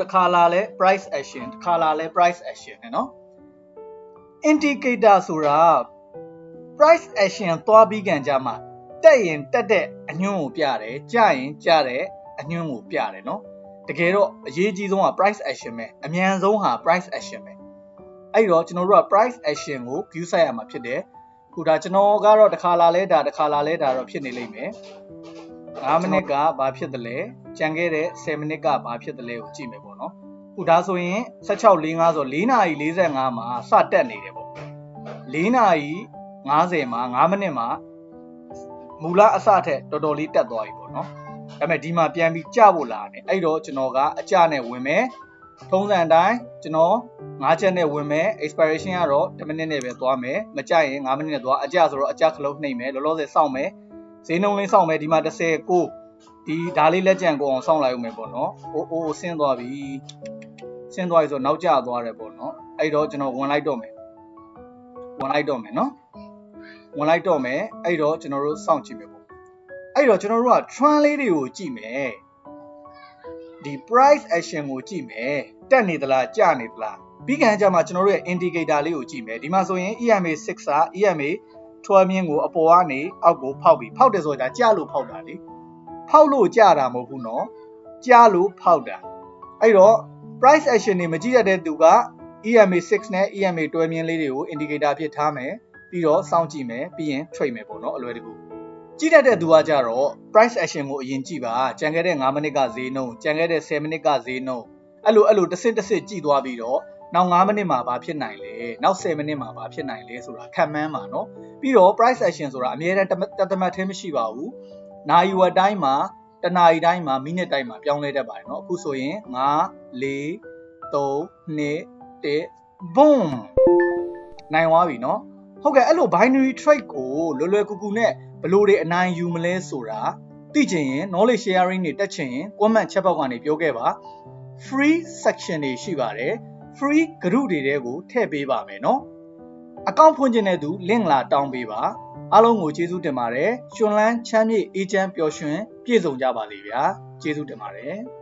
တစ်ခါလာလဲ price action တစ်ခါလာလဲ price action နဲ့နော် indicator ဆိုတာ price action သွားပြီးကန်ကြမှာတက်ရင်တက်တဲ့အညွှန်းကိုပြတယ်ကျရင်ကျတဲ့အညွှန်းကိုပြတယ်နော်တကယ်တော့အရေးကြီးဆုံးက price action ပဲအမြန်ဆုံးဟာ price action ပဲအဲ့တော့ကျွန်တော်တို့က price action ကို view ဆိုင်ရမှာဖြစ်တယ်ခုဒါကျွန်တော်ကတော့တစ်ခါလာလဲဒါတစ်ခါလာလဲဒါတော့ဖြစ်နေလိမ့်မယ်5မိနစ်ကဘာဖြစ်တယ်လဲကြံခဲ့တဲ့10မိနစ်ကဘာဖြစ်တယ်လဲကိုကြည့်မယ်ပေါ့နော်ခုဒါဆိုရင်16:45ဆို4နာရီ45မှာစတက်နေတယ်ပေါ့4နာရီ50မှာ5မိနစ်မှာမူလအစထက်တော်တော်လေးတက်သွားပြီပေါ့နော်ဒါပေမဲ့ဒီမှာပြန်ပြီးကြဖို့လာတယ်အဲ့တော့ကျွန်တော်ကအကျနဲ့ဝင်မယ်ထုံးစံအတိုင်းကျွန်တော်5ချက်နဲ့ဝင်မယ် expiration ကတော့10မိနစ်နဲ့ပဲသွားမယ်မကြရင်5မိနစ်နဲ့သွားအကျဆိုတော့အကျခလုံးနှိပ်မယ်လောလောဆယ်စောင့်မယ်ဈေးနှုန်းလေးစောင့်မယ်ဒီမှာ19ဒီဒါလေးလက်ကျန်ကိုအောင်စောင့်လိုက်ဦးမယ်ပေါ့နော်အိုးဆင်းသွားပြီဆိုနောက်ကျသွားတယ်ပေါ့နော်အဲ့တော့ကျွန်တော်ဝင်လိုက်တော့မယ်နော်ဝင်လိုက်တော့မယ်အဲ့တော့ကျွန်တော်တို့စောင့်ကြည့်မယ်ပေါ့အဲ့တော့ကျွန်တော်တို့က trend လေးတွေကိုကြည့်မယ်ဒီ price action ကိုကြည့်မယ်တက်နေသလားကျနေသလားပြီးခံကြမှာကျွန်တော်တို့ရဲ့ indicator လေးကိုကြည့်မယ်ဒီမှာဆိုရင် EMA 6စာ EMA 12မြင်းကိုအပေါ်ကနေအောက်ကိုဖောက်ပြီးဖောက်တယ်ဆိုတာကျလို့ဖောက်တာလေဖောက်လို့ကျတာမဟုတ်ဘူးနော်ကျလို့ဖောက်တာအဲ့တော့ price action တွေမကြည့်ရတဲ့သူက EMA 6နဲ့ EMA 12မြင်းလေးတွေကို indicator ဖြစ်ထားမယ်ပြီးတော့စောင့်ကြည့်မယ်ပြီးရင် trade မယ်ပေါ့နော်အလွယ်တကူကြည့်တတ်တဲ့သူကကြတော့ price action ကိုအရင်ကြည့်ပါကြံခဲ့တဲ့5မိနစ်ကဈေးနှုန်းကြံခဲ့တဲ့10မိနစ်ကဈေးနှုန်းအဲ့လိုတစ်စစ်ကြည့်သွားပြီးတော့နောက်5မိနစ်မှာဘာဖြစ်နိုင်လဲနောက်10မိနစ်မှာဘာဖြစ်နိုင်လဲဆိုတာခံမှန်းပါနော်ပြီးတော့ price action ဆိုတာအမြဲတမ်းတသမတ်သေးမရှိပါဘူးနာရီဝက်တိုင်းမှာတနာရီတိုင်းမှာမိနစ်တိုင်းမှာပြောင်းလဲတတ်ပါတယ်နော်အခုဆိုရင်5 4 3 2 1 boom နိုင်သွားပြီနော်ဟုတ်ကဲ့အဲ့လို binary trade ကိုလွယ်ကူကူနဲ့ဘယ်လိုတွေအနိုင်ယူမလဲဆိုတာသိချင်ရင် knowledge sharing တွေတက်ချင်ရင် comment chat box ကနေပြောခဲ့ပါ free section တွေရှိပါတယ် free group တွေကိုထည့်ပေးပါမယ်နော်အကောင့်ဖွင့်ခြင်းတဲ့သူ link လာတောင်းပေးပါအားလုံးကိုကျေးဇူးတင်ပါတယ်ရှင်လန်းချမ်းမြေ့အေးချမ်းပျော်ရွှင်ပြည့်စုံကြပါစေဗျာကျေးဇူးတင်ပါတယ်